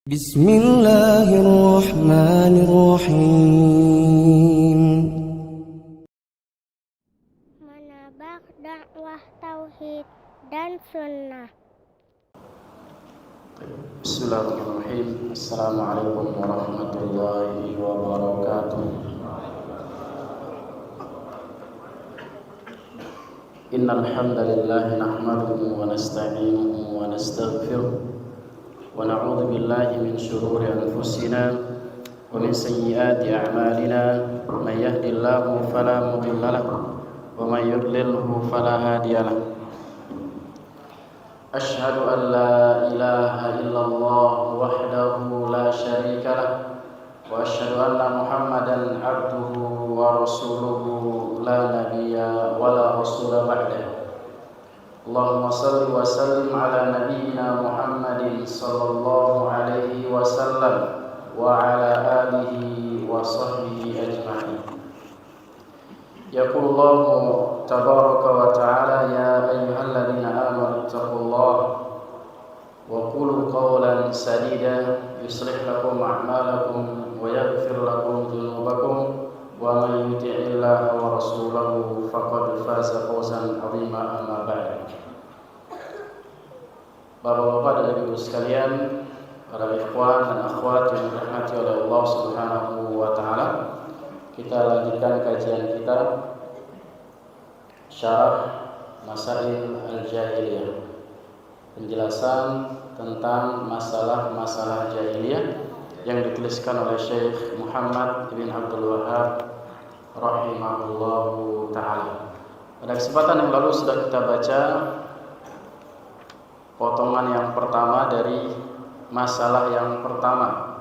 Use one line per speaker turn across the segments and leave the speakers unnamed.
Bismillahirrahmanirrahim.
Menabak dakwah tauhid dan sunnah.
Bismillahirrahmanirrahim. Assalamualaikum warahmatullahi wabarakatuh. Innal hamdalillah nahmaduhu wa nasta'inuhu wa nastaghfiruh wa na'udzu billahi min shururi anfusina wa min sayyiati a'malina. May yahdihillahu fala mudilla lahu wa may yudlilhu fala hadiya lahu. Asyhadu an la ilaha illallah wahdahu la syarika lah wa asyhadu anna Muhammadan abduhu wa rasuluhu la nabiyya wa la rasula ba'dahu. Allahumma salli wa sallim ala nabiyyina Muhammadin sallallahu alaihi wasallam wa ala alihi wa sahbihi ajma'in. Yaqulullahu tabaraka wa ta'ala ya ayyuhalladzina amanu taqullaha wa qulu qawlan sadida yuslih lakum a'malakum wa yaghfir lakum dhunubakum wa man yuti'illaha wa rasulahu faqad faza fawzan 'azima. Amma ba'd. Bapak-bapak dan ibu sekalian, para ikhwan dan akhwat yang dirahmati oleh Allah Subhanahu wa taala, kita lanjutkan kajian kita Syarah Masail Al-Jahiliyah, penjelasan tentang masalah-masalah jahiliyah yang dituliskan oleh Syekh Muhammad bin Abdul Wahhab rahimahullahu ta'ala. Pada kesempatan yang lalu sudah kita baca potongan yang pertama dari masalah yang pertama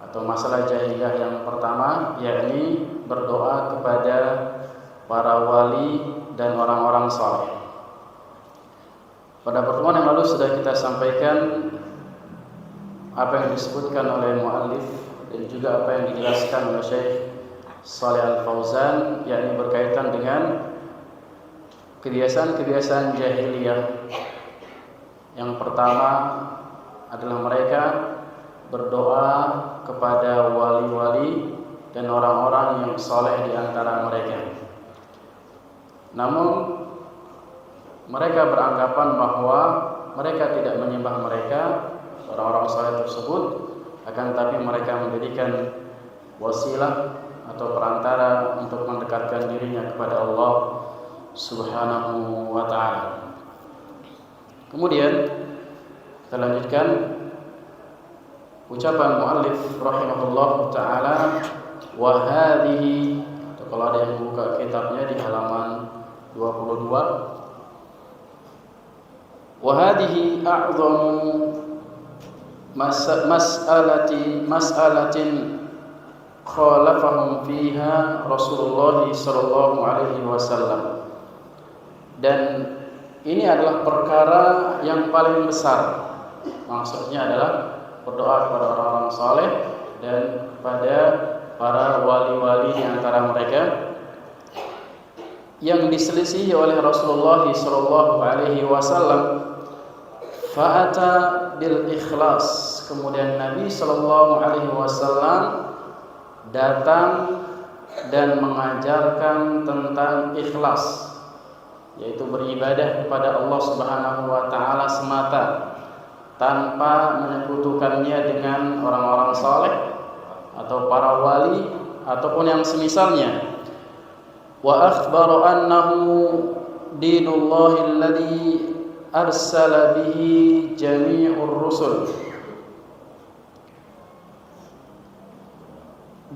atau masalah jahiliyah yang pertama, yakni berdoa kepada para wali dan orang-orang saleh. Pada pertemuan yang lalu sudah kita sampaikan apa yang disebutkan oleh muallif dan juga apa yang dijelaskan oleh Syekh Shalih Al-Fauzan, yakni berkaitan dengan kebiasaan-kebiasaan jahiliyah. Yang pertama adalah mereka berdoa kepada wali-wali dan orang-orang yang saleh di antara mereka. Namun mereka beranggapan bahwa mereka tidak menyembah mereka, orang-orang saleh tersebut, akan tapi mereka menjadikan wasilah atau perantara untuk mendekatkan dirinya kepada Allah Subhanahu wa ta'ala. Kemudian kita lanjutkan ucapan muallif rahimahullahu ta'ala, wa hadhihi, atau kalau ada yang buka kitabnya di halaman 22, wa hadhihi a'dhamu mas'alatin khalafahum fiha Rasulullah sallallahu alaihi wasallam. Dan ini adalah perkara yang paling besar. Maksudnya adalah berdoa kepada orang-orang saleh dan kepada para wali-wali di antara mereka, yang diselisihi oleh Rasulullah sallallahu alaihi wasallam. Fa'ata bil ikhlas. Kemudian Nabi sallallahu alaihi wasallam datang dan mengajarkan tentang ikhlas, yaitu beribadah kepada Allah Subhanahu wa taala semata tanpa menyekutukannya dengan orang-orang saleh atau para wali ataupun yang semisalnya. Wa akhbara annahu dinullahi alladhi arsala bihi jami'ur rusul.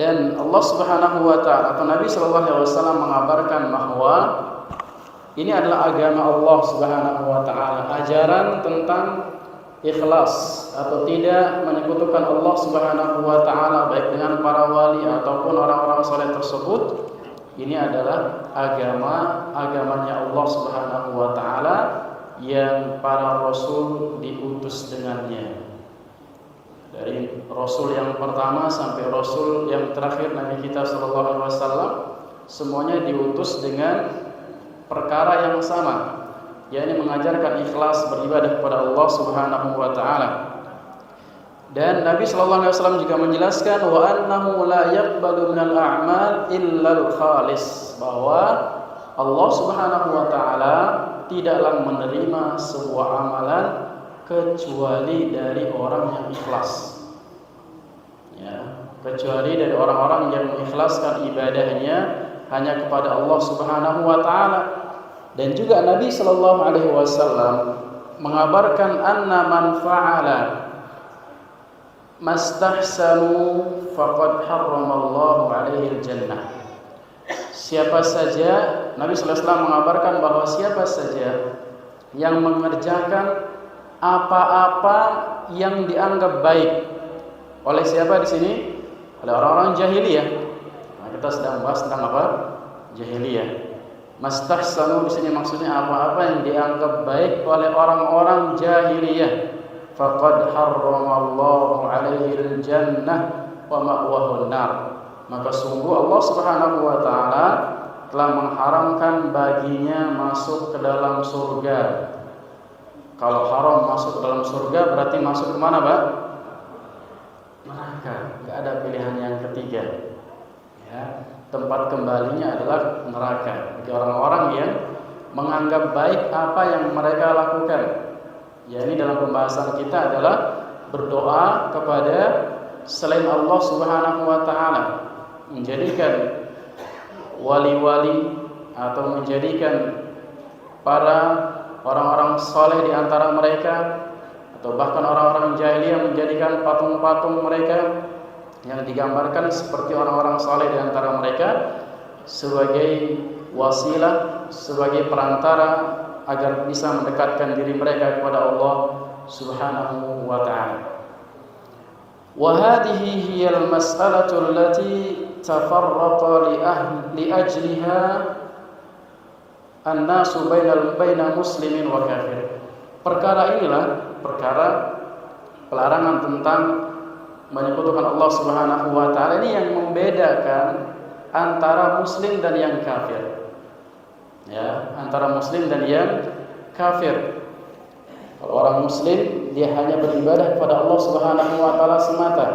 Dan Allah Subhanahu wa taala atau Nabi sallallahu alaihi wasallam mengabarkan bahwa ini adalah agama Allah Subhanahu wa taala, ajaran tentang ikhlas atau tidak menyekutukan Allah Subhanahu wa taala baik dengan para wali ataupun orang-orang saleh tersebut. Ini adalah agamanya Allah Subhanahu wa taala yang para rasul diutus dengannya. Dari rasul yang pertama sampai rasul yang terakhir Nabi kita sallallahu alaihi wasallam, semuanya diutus dengan perkara yang sama, yakni mengajarkan ikhlas beribadah kepada Allah Subhanahu wa taala. Dan Nabi sallallahu alaihi wasallam juga menjelaskan wa annahu la yaqbalu minal a'mal illal khalis, bahwa Allah Subhanahu wa taala tidaklah menerima sebuah amalan kecuali dari orang yang ikhlas. Ya, kecuali dari orang-orang yang mengikhlaskan ibadahnya hanya kepada Allah Subhanahu wa taala. Dan juga Nabi sallallahu alaihi wasallam mengabarkan anna man fa'ala mastahsanu faqad harramallahu alaihi al-jannah. Siapa saja, Nabi sallallahu alaihi wasallam mengabarkan bahwa siapa saja yang mengerjakan apa-apa yang dianggap baik oleh siapa di sini? Oleh orang-orang jahiliyah. Nah, kita sedang bahas tentang apa? Jahiliyah. Mastahsanu di sini maksudnya apa-apa yang dianggap baik oleh orang-orang jahiliyah. Faqad harramallahu alaihi al-jannah wa ma'wahu an-nar. Maka sungguh Allah Subhanahu wa taala telah mengharamkan baginya masuk ke dalam surga. Kalau haram masuk ke dalam surga berarti masuk ke mana, Pak? Neraka. Enggak ada pilihan yang ketiga. Ya, tempat kembalinya adalah neraka bagi orang-orang yang menganggap baik apa yang mereka lakukan. Ya, ini dalam pembahasan kita adalah berdoa kepada selain Allah Subhanahu wa taala, menjadikan wali-wali atau menjadikan para orang-orang soleh di antara mereka, atau bahkan orang-orang jahiliyah menjadikan patung-patung mereka yang digambarkan seperti orang-orang soleh di antara mereka sebagai wasilah, sebagai perantara agar bisa mendekatkan diri mereka kepada Allah Subhanahu wa ta'ala. Wa hadhihi hiyal mas'alatu allati tafarraqa li ajliha an-nasu baina muslimin wa kafir. Perkara inilah perkara pelarangan tentang menyekutukan Allah Subhanahu wa taala ini yang membedakan antara muslim dan yang kafir. Ya, antara muslim dan yang kafir. Kalau orang muslim dia hanya beribadah kepada Allah Subhanahu wa taala semata.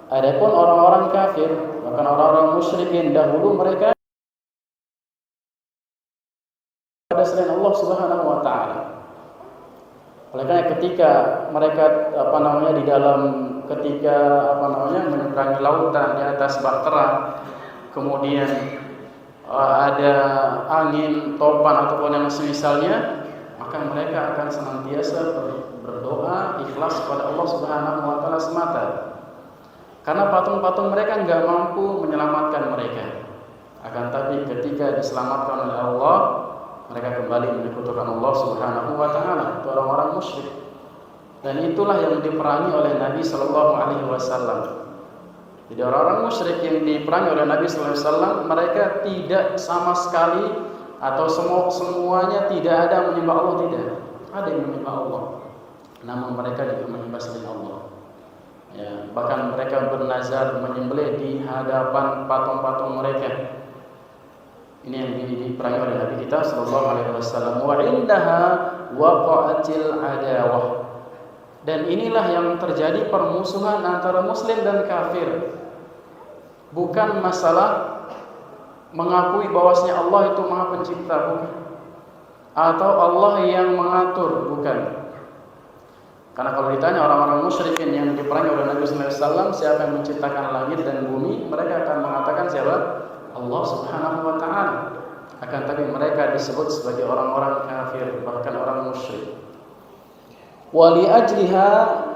Adapun orang-orang kafir, bahkan orang-orang musyrikin dahulu, mereka pada selain Allah Subhanahu wa taala. Oleh karena ketika mereka menyeberangi lautan di atas bahtera, kemudian ada angin, topan ataupun yang semisalnya, maka mereka akan senantiasa berdoa ikhlas kepada Allah Subhanahu wa taala semata. Karena patung-patung mereka enggak mampu menyelamatkan mereka. Akan tapi ketika diselamatkan oleh Allah, mereka kembali menyekutukan Allah Subhanahu wa taala. Itu orang-orang musyrik. Dan itulah yang diperangi oleh Nabi sallallahu alaihi wasallam. Jadi orang-orang musyrik yang diperangi oleh Nabi sallallahu alaihi wasallam, mereka tidak sama sekali atau semuanya tidak ada menyembah Allah, tidak. Ada yang menyembah Allah. Namun mereka juga menyembah selain Allah. Ya, bahkan mereka bernazar menyembelih di hadapan patung-patung mereka. Ini yang diperangi oleh Nabi kita sallallahu alaihi wasallam. Wa indaha waqa'atil adawah. Dan inilah yang terjadi permusuhan antara muslim dan kafir. Bukan masalah mengakui bahwasanya Allah itu Maha Pencipta, bukan. Atau Allah yang mengatur, bukan. Karena kalau ditanya orang-orang musyrikin yang diperangi oleh Nabi sallallahu alaihi wasallam, siapa yang menciptakan langit dan bumi, mereka akan mengatakan siapa? Allah Subhanahu wa taala. Akan tapi mereka disebut sebagai orang-orang kafir, bahkan orang musyrik. Wa li ajliha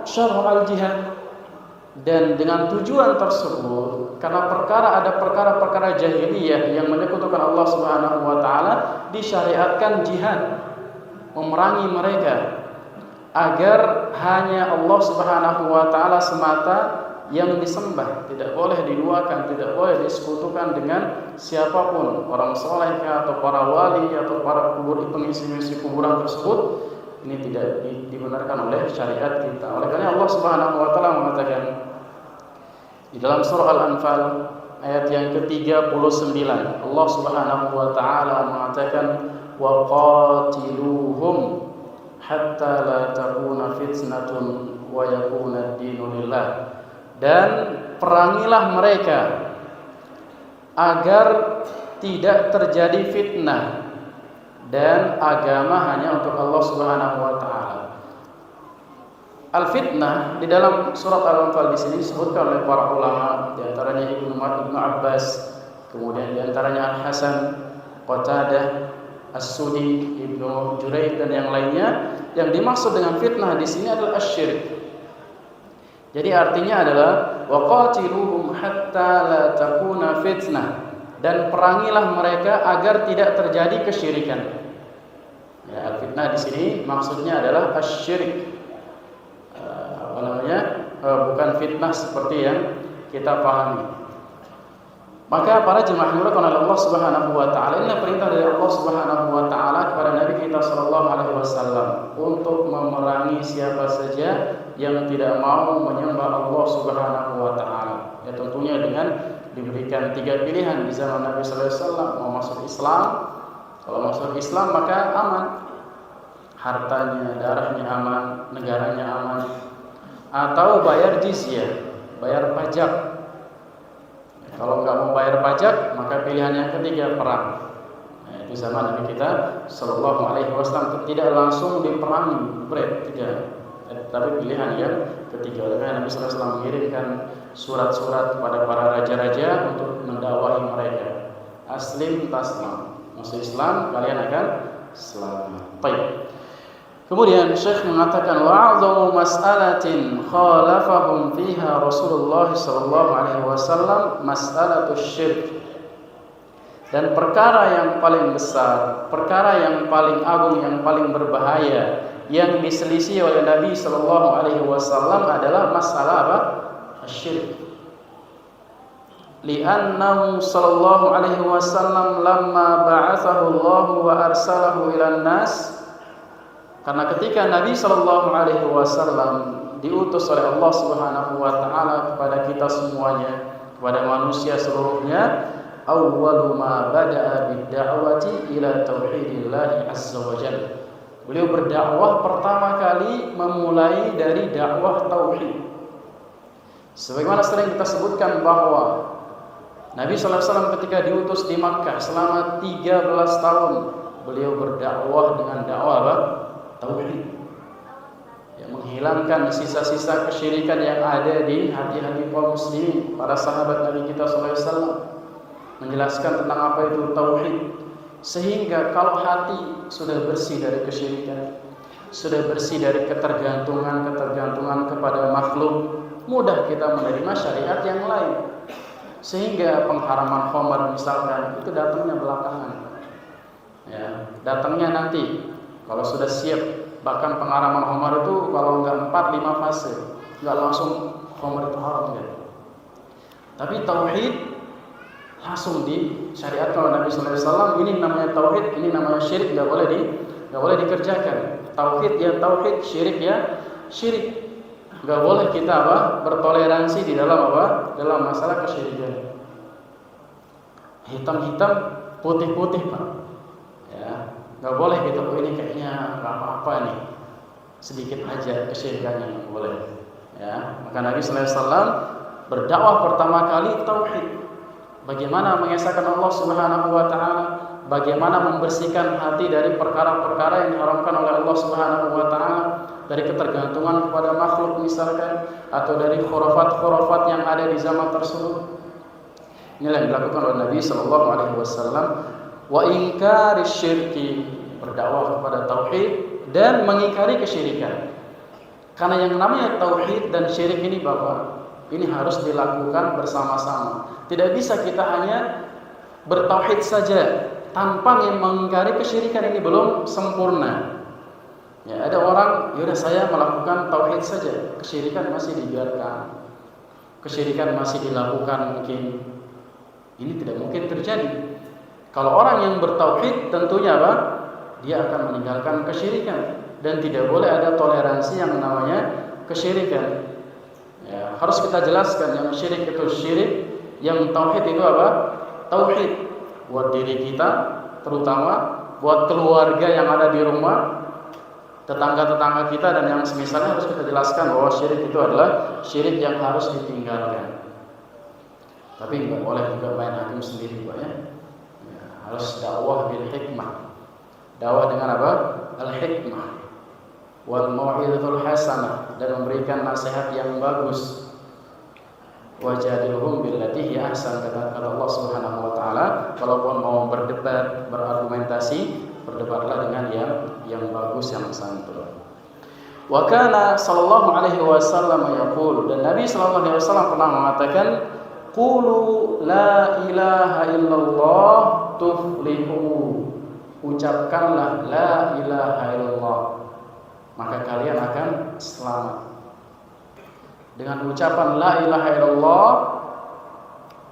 syar'al jihad. Dan dengan tujuan tersebut, karena ada perkara-perkara jahiliyah yang menyekutukan Allah Subhanahu wa taala, disyariatkan jihad, memerangi mereka agar hanya Allah Subhanahu wa taala semata yang disembah, tidak boleh diduakan, tidak boleh disekutukan dengan siapapun, orang saleh atau para wali atau para pengisi-ngisi kuburan tersebut. Ini tidak dibenarkan oleh syariat kita. Oleh karena Allah Subhanahu wa taala mengatakan di dalam surah Al-Anfal ayat yang ke-39, Allah Subhanahu wa taala mengatakan wa qatiluhum hatta la takuna fitnatun wa yakuna ad-dinu lillah. Dan perangilah mereka agar tidak terjadi fitnah dan agama hanya untuk Allah Subhanahu wa taala. Al-fitnah di dalam surat Al-Anfal di sini disebutkan oleh para ulama, di antaranya Ibnu Abbas, kemudian di antaranya Al-Hasan, Qatadah, As-Sudi, Ibnu Jurayd dan yang lainnya. Yang dimaksud dengan fitnah di sini adalah asy-syirik. Jadi artinya adalah waqatiluhum hatta la takuna fitnah, dan perangilah mereka agar tidak terjadi kesyirikan. Ya, al-fitnah di sini maksudnya adalah asy-syirik. Bukan fitnah seperti yang kita pahami. Maka para jemaah dimulakan oleh Allah Subhanahu wa taala, ini perintah dari Allah Subhanahu wa taala kepada Nabi kita sallallahu alaihi wasallam untuk memerangi siapa saja yang tidak mau menyembah Allah Subhanahu wa taala. Ya, tentunya dengan diberikan 3 pilihan di zaman Nabi sallallahu alaihi wasallam. Mau masuk Islam, kalau masuk Islam maka aman. Hartanya, darahnya aman, negaranya aman. Atau bayar jizyah, bayar pajak. Kalau nggak mau bayar pajak, maka pilihan yang ketiga perang. Nah, itu zaman Nabi kita sallallahu alaihi wasallam tidak langsung diperangi, tidak. Tapi pilihan yang ketiga. Oleh karena Nabi sallallahu alaihi wasallam mengirimkan surat-surat kepada para raja-raja untuk mendakwahi mereka. Aslim taslam. Masuk Islam kalian akan selamat. Baik. Kemudian Syekh mengatakan wa'adhu mas'alatin khalafahum fiha Rasulullah sallallahu alaihi wasallam mas'alatus syirk. Dan perkara yang paling besar, perkara yang paling agung, yang paling berbahaya yang diselisih oleh Nabi sallallahu alaihi wasallam adalah masalah apa? Asy-syirk. Li'annahu sallallahu alaihi wasallam lamma ba'athahu Allah wa arsalahu ilan nas. Karena ketika Nabi sallallahu alaihi wasallam diutus oleh Allah Subhanahu wa taala kepada kita semuanya, kepada manusia seluruhnya, awwalu ma bada'a bid-da'wati ila tauhidillah azza wa jalla. Beliau berdakwah pertama kali memulai dari dakwah tauhid. Sebagaimana sering kita sebutkan bahwa Nabi sallallahu alaihi wasallam ketika diutus di Makkah selama 13 tahun, beliau berdakwah dengan dakwah apa? Tauhid, yang menghilangkan sisa-sisa kesyirikan yang ada di hati-hati kaum muslimin. Para sahabat Nabi kita sallallahu alaihi wasallam menjelaskan tentang apa itu tauhid, sehingga kalau hati sudah bersih dari kesyirikan, sudah bersih dari ketergantungan kepada makhluk, mudah kita menerima syariat yang lain. Sehingga pengharaman khamar misalkan itu datangnya belakangan, ya, datangnya nanti. Kalau sudah siap, bahkan pengharaman khamar itu kalau enggak 4-5 fase, enggak langsung khamar itu haram ya. Tapi tauhid langsung disyariatkan oleh Nabi sallallahu alaihi wasallam. Ini namanya tauhid, ini namanya syirik, enggak boleh dikerjakan. Tauhid ya tauhid, syirik ya syirik. Enggak boleh kita bertoleransi di dalam dalam masalah kesyirikan. Hitam-hitam, putih-putih, Pak. Ya. Gak boleh gitu, ini kayaknya gak apa-apa nih, sedikit aja kesyirikannya, gak boleh. Ya, maka Nabi sallallahu alaihi wasallam berdakwah pertama kali tauhid. Bagaimana mengesahkan Allah Subhanahu wa taala, bagaimana membersihkan hati dari perkara-perkara yang diharamkan oleh Allah Subhanahu wa taala, dari ketergantungan kepada makhluk misalkan, atau dari khurafat-khurafat yang ada di zaman tersebut. Inilah yang dilakukan oleh Nabi sallallahu alaihi wasallam. Wa ingkari syirki, berdakwah kepada tauhid dan mengingkari kesyirikan. Karena yang namanya tauhid dan syirik ini Bapak, ini harus dilakukan bersama-sama. Tidak bisa kita hanya bertauhid saja tanpa mengingkari kesyirikan, ini belum sempurna. Ya, ada orang, yaudah saya melakukan tauhid saja, kesyirikan masih dibiarkan, kesyirikan masih dilakukan mungkin. Ini tidak mungkin terjadi. Kalau orang yang bertauhid tentunya dia akan meninggalkan kesyirikan, dan tidak boleh ada toleransi yang namanya kesyirikan. Ya, harus kita jelaskan yang syirik itu syirik, yang tauhid itu Tauhid buat diri kita, terutama buat keluarga yang ada di rumah, tetangga-tetangga kita dan yang semisalnya harus kita jelaskan bahwa syirik itu adalah syirik yang harus ditinggalkan. Tapi nggak boleh juga main hakim sendiri, Pak ya. Harus dakwah bil hikmah. Dakwah dengan apa? Al-hikmah wal mau'izatul hasanah, dan memberikan nasihat yang bagus. Wajadilhum billati hiya ahsan, kata Allah Subhanahu wa taala, walaupun mau berdebat, berargumentasi, berdebatlah dengan yang bagus, yang santun. Wa kana sallallahu alaihi wasallam yaqul, dan Nabi sallallahu alaihi wasallam pernah mengatakan, qulu la ilaha illallah tuflihu, ucapkanlah la ilaha illallah, maka kalian akan selamat. Dengan ucapan la ilaha illallah,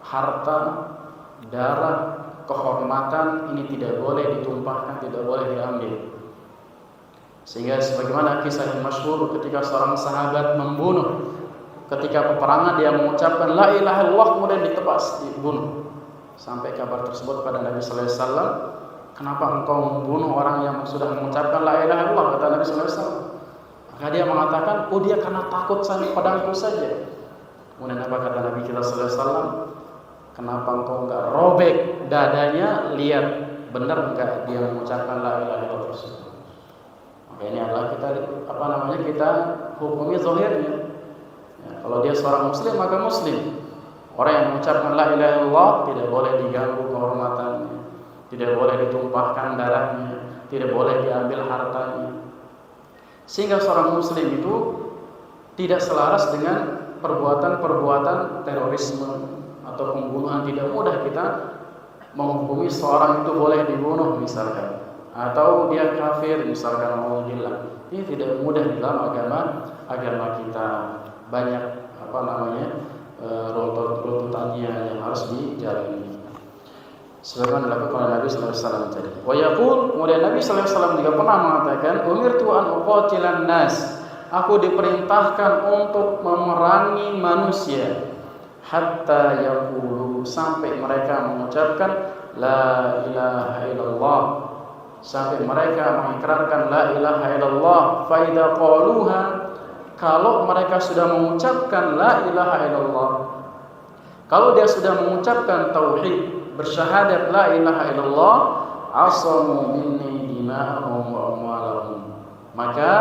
harta, darah, kehormatan ini tidak boleh ditumpahkan, tidak boleh diambil. Sehingga sebagaimana kisah yang masyhur ketika seorang sahabat membunuh, ketika peperangan dia mengucapkan la ilaha illallah, kemudian ditebas, dibunuh. Sampai kabar tersebut pada Nabi sallallahu alaihi wasallam, kenapa engkau membunuh orang yang sudah mengucapkan la ilaha illallah, kata Nabi sallallahu alaihi wasallam. Maka dia mengatakan, oh dia karena takut sama pedangku saja. Kemudian apa kata Nabi kita sallallahu alaihi wasallam? Kenapa engkau enggak robek dadanya, lihat benar enggak dia mengucapkan la ilaha illallah tersebut. Maka ini adalah kita hukumi zahirnya. Ya, kalau dia seorang muslim maka muslim. Orang yang mengucapkan la ilaha illallah tidak boleh diganggu kehormatannya, tidak boleh ditumpahkan darahnya, tidak boleh diambil hartanya. Sehingga seorang muslim itu tidak selaras dengan perbuatan-perbuatan terorisme atau pembunuhan. Tidak mudah kita menghukumi seorang itu boleh dibunuh misalkan, atau dia kafir misalkan, alhamdulillah. Ini tidak mudah di dalam agama kita. Banyak runtutannya yang harus dijalani. Sebagaimana dilakukan oleh Nabi sallallahu alaihi wasallam tadi. Wa yaqul, kemudian Nabi sallallahu alaihi wasallam juga pernah mengatakan, umirtu an uqatilan nas, aku diperintahkan untuk memerangi manusia hatta yaqulu, sampai mereka mengucapkan la ilaha illallah, sampai mereka mengikrarkan la ilaha illallah. Fa idza qaluha, kalau mereka sudah mengucapkan la ilaha illallah, kalau dia sudah mengucapkan tauhid, bersyahadat la ilaha illallah, asamu minni dima'ahum wa amwalahum, maka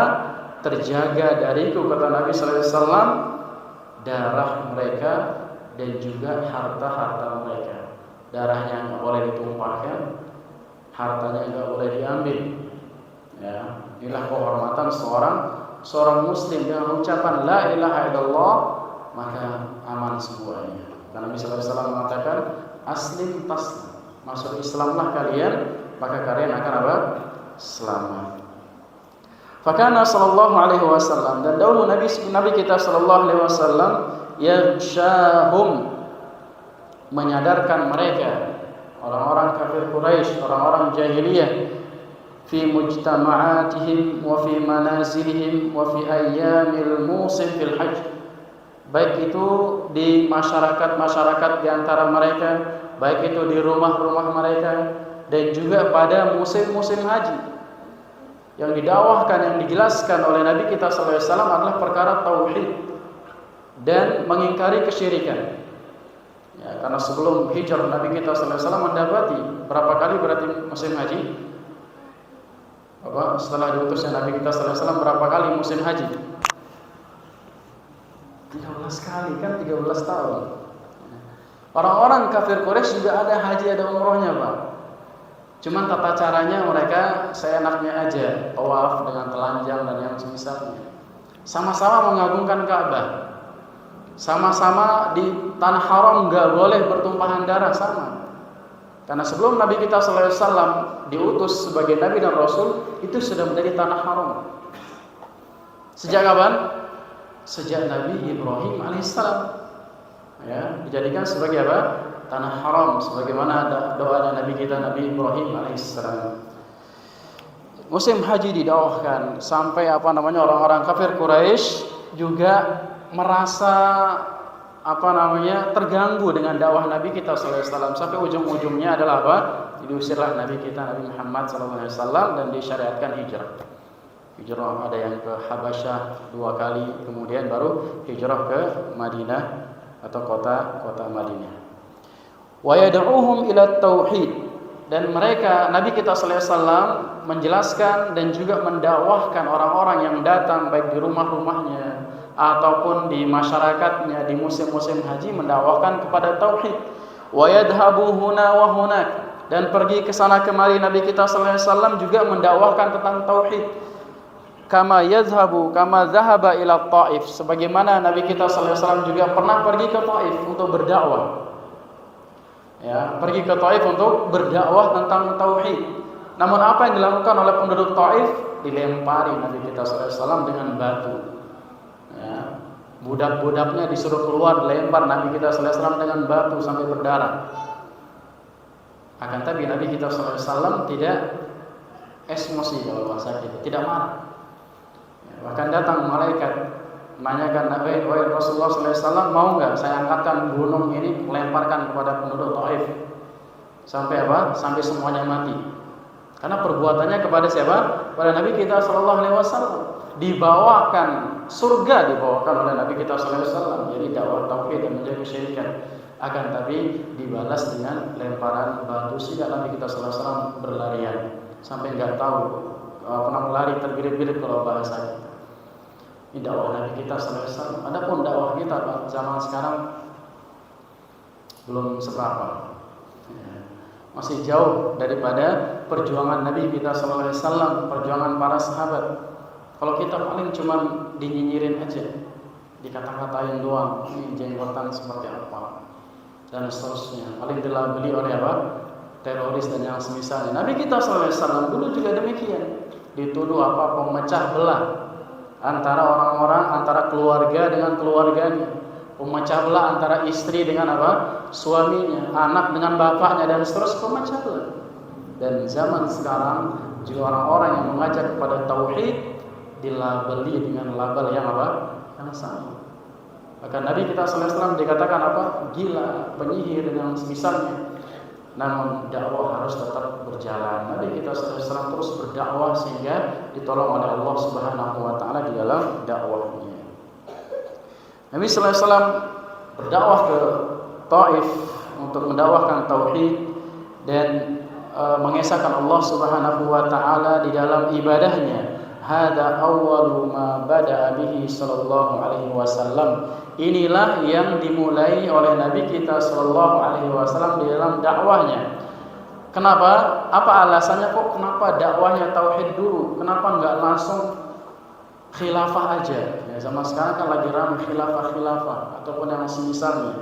terjaga dariku, kata Nabi sallallahu alaihi wasallam, darah mereka dan juga harta-harta mereka. Darahnya enggak boleh ditumpahkan, hartanya enggak boleh diambil. Ya, inilah kehormatan seorang muslim dengan ucapan la ilaha illallah, maka aman semuanya. Karena Nabi sallallahu alaihi wasallam mengatakan, aslim taslim, masuk Islamlah kalian, maka kalian akan apa? Selamat. Fakana sallallahu alaihi wasallam, dan dahulu Nabi kita sallallahu alaihi wasallam yagshahum, menyadarkan mereka, orang-orang kafir Quraisy, orang-orang jahiliyah, fi mujtama'atihim wa fi manazilihim wa fi ayyamil musim fil hajj, baik itu di masyarakat di antara mereka, baik itu di rumah-rumah mereka, dan juga pada musim-musim haji. Yang didakwahkan, yang dijelaskan oleh Nabi kita sallallahu alaihi wasallam adalah perkara tauhid dan mengingkari kesyirikan. Ya, karena sebelum hijrah Nabi kita sallallahu alaihi wasallam mendapati berapa kali berarti musim haji? Setelah diutusnya Nabi kita sallallahu alaihi wasallam berapa kali musim haji? 13 kali, kan 13 tahun. Orang-orang kafir Quraisy juga ada haji, ada umrohnya, Pak. Cuman tata caranya mereka seenaknya aja, tawaf dengan telanjang dan yang semisalnya. Sama-sama mengagungkan Ka'bah, sama-sama di tanah haram nggak boleh bertumpahan darah, sama. Karena sebelum Nabi kita sallallahu alaihi wasallam diutus sebagai Nabi dan Rasul, itu sudah menjadi tanah haram. Sejak kapan? Sejak Nabi Ibrahim alaihissalam, ya, dijadikan sebagai apa? Tanah haram, sebagaimana doa Nabi kita Nabi Ibrahim alaihissalam. Musim haji didakwahkan sampai orang-orang kafir Quraisy juga merasa terganggu dengan dakwah Nabi kita sallallahu alaihi wasallam, sampai ujung-ujungnya adalah apa? Diusirlah Nabi kita Nabi Muhammad sallallahu alaihi wasallam dan disyariatkan hijrah. Hijrah ada yang ke Habasyah 2 kali, kemudian baru hijrah ke Madinah atau kota Madinah. Wa yad'uhum ila tauhid, dan mereka Nabi kita sallallahu alaihi wasallam menjelaskan dan juga mendakwahkan orang-orang yang datang baik di rumah-rumahnya ataupun di masyarakatnya di musim-musim haji, mendakwahkan kepada tauhid. Wa yadhhabu huna wa hunak, dan pergi ke sana kemari Nabi kita sallallahu alaihi wasallam juga mendakwahkan tentang tauhid. Kama zahaba ila Taif, sebagaimana Nabi kita sallallahu alaihi wasallam juga pernah pergi ke Taif untuk berdakwah. Ya, pergi ke Taif untuk berdakwah tentang tauhid. Namun apa yang dilakukan oleh penduduk Taif? Dilempari Nabi kita sallallahu alaihi wasallam dengan batu. Ya, budak-budaknya disuruh keluar, dilempar Nabi kita sallallahu alaihi wasallam dengan batu sampai berdarah. Akan tapi Nabi kita sallallahu alaihi wasallam tidak emosi kalau bahasa kita, tidak marah. Bahkan datang malaikat menanyakan Nabi, wahai Rasulullah sallallahu alaihi wasallam, mau enggak saya angkatkan gunung ini melemparkan kepada penduduk Taif sampai apa? Sampai semuanya mati. Karena perbuatannya kepada siapa? Pada Nabi kita sallallahu alaihi wasallam. Dibawakan surga dibawakan oleh Nabi kita sallallahu alaihi wasallam. Jadi dakwah tauhid dan menjadi kesyirikan. Akan tapi dibalas dengan lemparan batu sehingga Nabi kita sallallahu alaihi wasallam berlarian sampai enggak tahu pernah lari terbirit-birit kalau bahasa kita. Ini dakwah Nabi kita sallallahu alaihi wasallam. Adapun dakwah kita Pak, zaman sekarang belum seberapa. Ya, masih jauh daripada perjuangan Nabi kita sallallahu alaihi wasallam, perjuangan para sahabat. Kalau kita paling cuma dinyinyirin aja, dikata-katain doang, ini jenggotan seperti apa dan seterusnya. Paling dilabeli oleh apa? Teroris dan yang semisalnya. Nabi kita sallallahu alaihi wasallam dulu juga demikian. Dituduh apa? Pemecah belah antara orang-orang, antara keluarga dengan keluarganya, pemecah belah antara istri dengan apa? Suaminya, anak dengan bapaknya, dan seterusnya, pemecah belah. Dan zaman sekarang juga orang-orang yang mengajak kepada tauhid dilabeli dengan label yang apa? Yang sama. Maka Nabi kita sallallahu alaihi wasallam dikatakan apa? Gila, penyihir dan yang semisalnya. Namun dakwah harus tetap berjalan. Nabi kita sallallahu alaihi wasallam terus berdakwah sehingga ditolong oleh Allah Subhanahu wa taala di dalam dakwahnya. Nabi sallallahu alaihi wasallam berdakwah ke Taif untuk mendakwahkan tauhid dan mengesahkan Allah Subhanahu wa taala di dalam ibadahnya. Hada awwalu ma bada'a bihi sallallahu alaihi wasallam. Inilah yang dimulai oleh Nabi kita sallallahu alaihi wasallam di dalam dakwahnya. Kenapa? Apa alasannya kok kenapa dakwahnya tauhid dulu? Kenapa enggak langsung khilafah aja? Ya, zaman sekarang kan lagi ramai khilafah ataupun yang semisalnya.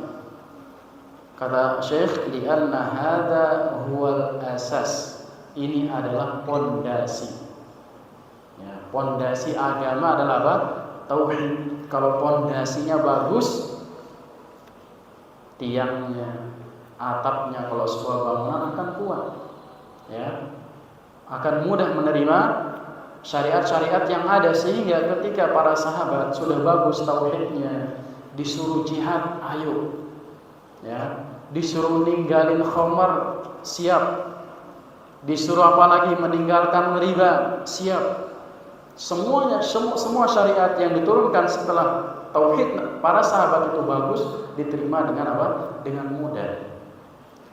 Kata Syekh, li'anna hadza huwal asas. Ini adalah pondasi. Ya, pondasi agama adalah apa? Tauhid. Kalau pondasinya bagus, tiangnya, atapnya kalau sebuah bangunan akan kuat. Ya. Akan mudah menerima syariat-syariat yang ada, sehingga ketika para sahabat sudah bagus tauhidnya, disuruh jihad, ayo. Ya, disuruh ninggalin khamar, siap. Disuruh apalagi meninggalkan riba, siap. Semuanya, semua syariat yang diturunkan setelah tauhid para sahabat itu bagus, diterima dengan apa? Dengan mudah.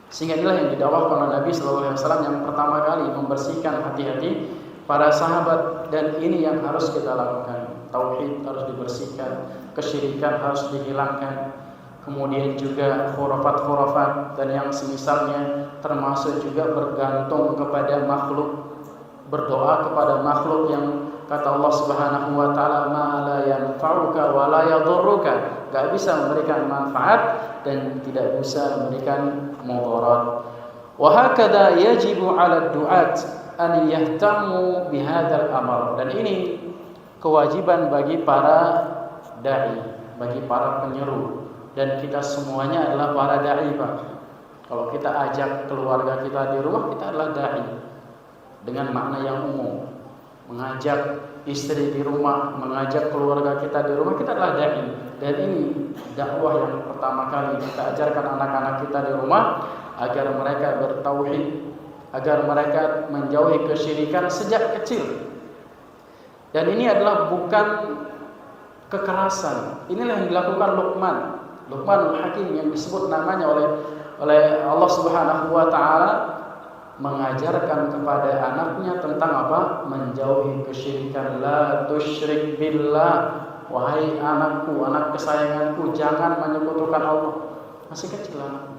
Sehingga inilah yang didakwahkan oleh Nabi sallallahu alaihi wasallam yang pertama kali membersihkan hati-hati para sahabat, dan ini yang harus kita lakukan. Tauhid harus dibersihkan, kesyirikan harus dihilangkan, kemudian juga khurafat-khurafat dan yang semisalnya, termasuk juga bergantung kepada makhluk, berdoa kepada makhluk yang kata Allah Subhanahu wa taala, ma la yanfa'uka wa la yadhurruka, enggak bisa memberikan manfaat dan tidak bisa memberikan mudarat. Wa hakadha yajibu 'ala ad-du'at an yahtamu bihadzal amr. Dan ini kewajiban bagi para dai, bagi para penyeru, dan kita semuanya adalah para dai, Pak. Kalau kita ajak keluarga kita di rumah, kita adalah dai dengan makna yang umum. Mengajak istri di rumah, mengajak keluarga kita di rumah, kita adalah dai. Dan ini dakwah yang pertama kali kita ajarkan anak-anak kita di rumah, agar mereka bertauhid, agar mereka menjauhi kesyirikan sejak kecil. Dan ini adalah bukan kekerasan. Inilah yang dilakukan Luqmanul Hakim yang disebut namanya oleh Allah Subhanahu wa taala, mengajarkan kepada anaknya tentang apa? Menjauhi kesyirikan. La tusyrik billah. Wahai anakku, anak kesayanganku, jangan menyekutukan Allah. Masih kecil anak.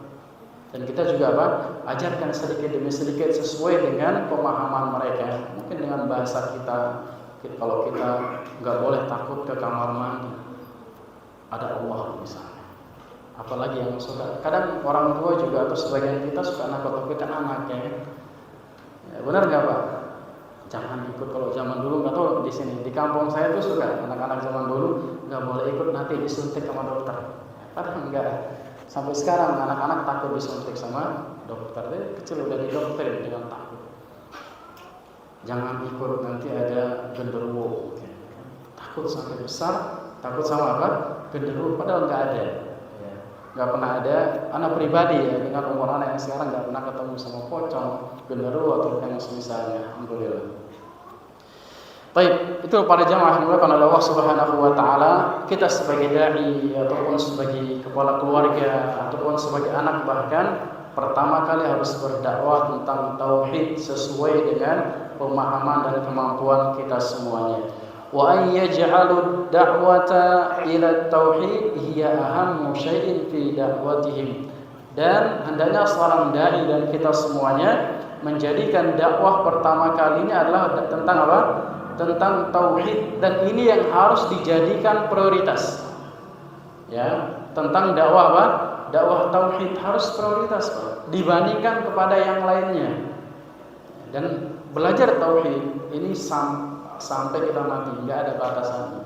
Dan kita juga apa? Ajarkan sedikit demi sedikit sesuai dengan pemahaman mereka. Mungkin dengan bahasa kita, kalau kita nggak boleh takut ke kamar mandi, ada Allah misalnya. Apalagi yang suka, kadang orang tua juga atau sebagian kita suka nakut-nakutin anaknya. Ya, benar nggak Pak? Jangan ikut, kalau zaman dulu nggak tahu di sini di kampung saya tuh suka anak-anak zaman dulu nggak boleh ikut, nanti disuntik sama dokter. Padahal enggak. Sampai sekarang anak-anak takut disuntik sama dokter. Dia kecil udah didoktrin dengan takut. Jangan ikut, nanti ada genderuwo. Takut sampai besar, takut sama apa? Genderuwo. Padahal nggak ada. Nggak pernah ada. Anak pribadi ya, dengan umur anak yang sekarang nggak pernah ketemu sama pocong, genderuwo atau yang semisalnya. Alhamdulillah. Baik, itu para jamaah yang dimuliakan oleh Allah Subhanahu wa taala, kita sebagai dai ataupun sebagai kepala keluarga ataupun sebagai anak bahkan pertama kali harus berdakwah tentang tauhid sesuai dengan pemahaman dan kemampuan kita semuanya. Wa an yaj'alu da'wata ila tauhid hiya ahammu syai'in fi da'watihim. Dan hendaknya seorang dai dan kita semuanya menjadikan dakwah pertama kalinya adalah tentang apa? Tentang tauhid, dan ini yang harus dijadikan prioritas. Ya, tentang dakwah apa? Dakwah tauhid harus prioritas dibandingkan kepada yang lainnya. Dan belajar tauhid ini sampai kita mati, nggak ada batasannya.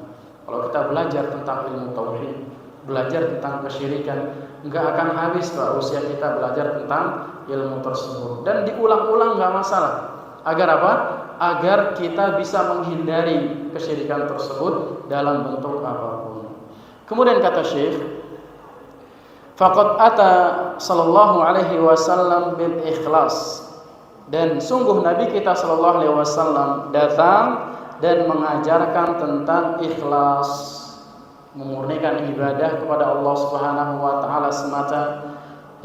Kalau kita belajar tentang ilmu tauhid, belajar tentang kesyirikan, nggak akan habis Pak usia kita belajar tentang ilmu tersebut. Dan diulang-ulang nggak masalah. Agar apa? Agar kita bisa menghindari kesyirikan tersebut dalam bentuk apapun. Kemudian kata Syekh, faqad ata sallallahu alaihi wasallam bil ikhlas. Dan sungguh Nabi kita sallallahu alaihi wasallam datang dan mengajarkan tentang ikhlas, memurnikan ibadah kepada Allah Subhanahu wa taala semata.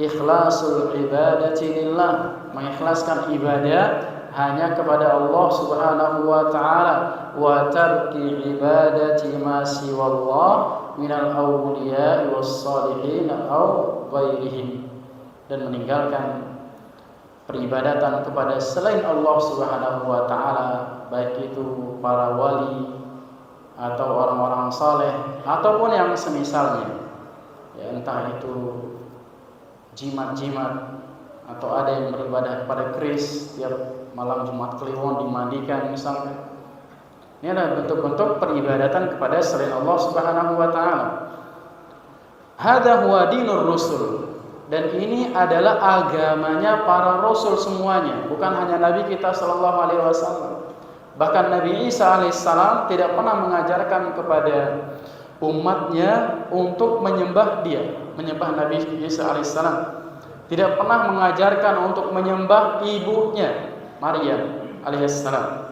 Ikhlasul ibadati lillah, mengikhlaskan ibadah hanya kepada Allah Subhanahu wa taala, wa tarki ibadati ma siwallah minal awliya was salihin aw ghairihim, dan meninggalkan peribadatan kepada selain Allah Subhanahu wa taala, baik itu para wali atau orang-orang saleh ataupun yang semisalnya. Ya, entah itu jimat-jimat atau ada yang beribadah kepada keris tiap malam Jumat Kliwon dimandikan misalnya. Ini adalah bentuk-bentuk peribadatan kepada selain Allah Subhanahu wa taala. Hadza huwa dinur rusul, dan ini adalah agamanya para rasul semuanya, bukan hanya Nabi kita sallallahu alaihi wasallam. Bahkan Nabi Isa alaihissalam tidak pernah mengajarkan kepada umatnya untuk menyembah Nabi Isa alaihissalam. Tidak pernah mengajarkan untuk menyembah ibunya Maryam alaihissalam.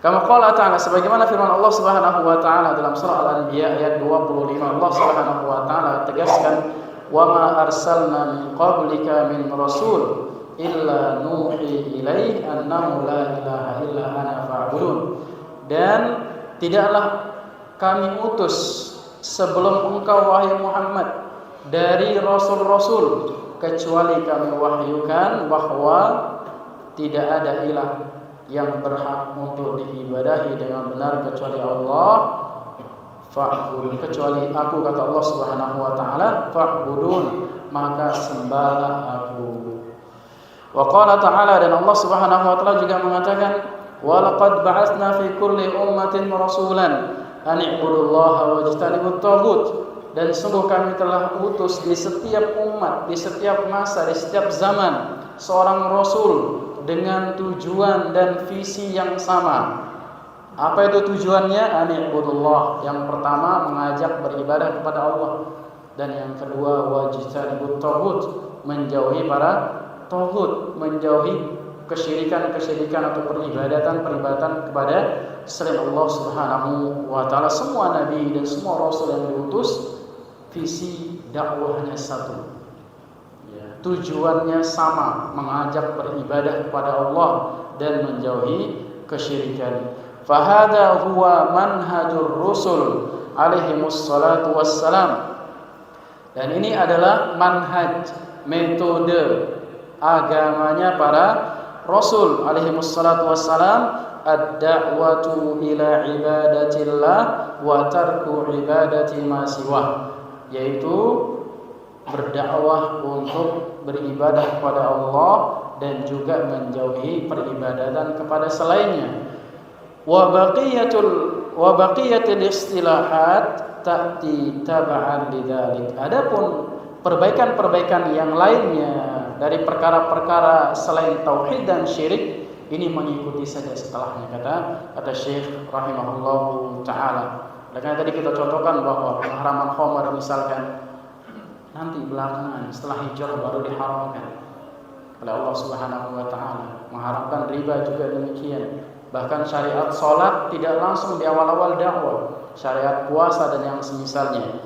Kama qala ta'ala, sebagaimana firman Allah Subhanahu wa taala dalam surah Al-Anbiya ayat 25, Allah Subhanahu wa taala tegaskan, "Wa ma arsalna min qablika min rasul illa nuhi ilaihi annahu la ilaha illa ana fa'budun." Dan tidaklah kami utus sebelum engkau wahai Muhammad dari rasul-rasul kecuali kami wahyukan bahwa tidak ada ilah yang berhak untuk diibadahi dengan benar kecuali Allah, fa'budun, kecuali aku, kata Allah Subhanahu wa taala, fa'budun, maka sembahlah aku. Wa qala ta'ala, dan Allah Subhanahu wa taala juga mengatakan, wa laqad ba'atsna fi kulli ummatin rasulan an i'budullaha wajtanibut taghut. Dan sungguh kami telah utus di setiap umat, di setiap masa, di setiap zaman seorang rasul dengan tujuan dan visi yang sama. Apa itu tujuannya? Ani'budullah. Yang pertama mengajak beribadah kepada Allah, dan yang kedua wajtanibut taghut, menjauhi para taghut, menjauhi kesyirikan atau peribadatan kepada selain Allah Subhanahu wa taala. Semua nabi dan semua rasul yang diutus visi dakwahnya satu. Ya, tujuannya sama, mengajak beribadah kepada Allah dan menjauhi kesyirikan. Fahada huwa manhajur rusul alaihimus salatu wassalam. Dan ini adalah manhaj, metode agamanya para rasul alaihimus salatu wassalam, ad-da'watu ila ibadatillah wa tarku ibadati ma siwah, yaitu berdakwah untuk beribadah kepada Allah dan juga menjauhi peribadatan kepada selainnya. Wa baqiyatul istilahat ta'ti tab'an lidzalik. Adapun perbaikan-perbaikan yang lainnya dari perkara-perkara selain tauhid dan syirik ini mengikuti saja setelahnya, kata Syekh rahimahullahu taala. Dan tadi kita contohkan bahwa pengharaman khamar misalkan nanti belakangan setelah hijrah baru diharamkan oleh Allah Subhanahu wa taala. Mengharamkan riba juga demikian. Bahkan syariat salat tidak langsung di awal-awal dakwah, syariat puasa dan yang semisalnya.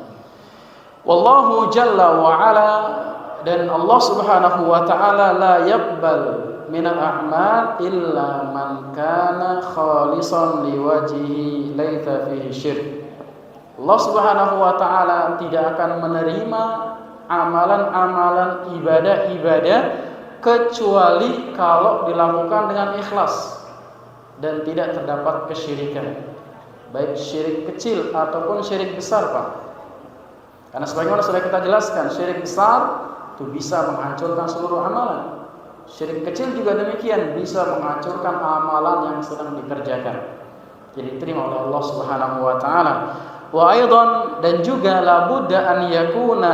Wallahu jalla wa ala, dan Allah Subhanahu wa taala la yaqbal minal a'mal illa man kana khalisan liwajhihi laita fihi syirk. Allah Subhanahu wa taala tidak akan menerima amalan-amalan ibadah-ibadah kecuali kalau dilakukan dengan ikhlas dan tidak terdapat kesyirikan, baik syirik kecil ataupun syirik besar, Pak. Karena sebagaimana sudah kita jelaskan, syirik besar itu bisa menghancurkan seluruh amalan. Syirik kecil juga demikian, bisa menghancurkan amalan yang sedang dikerjakan. Jadi diterima oleh Allah Subhanahu wa taala. Wa aidan, dan juga la budda an yakuna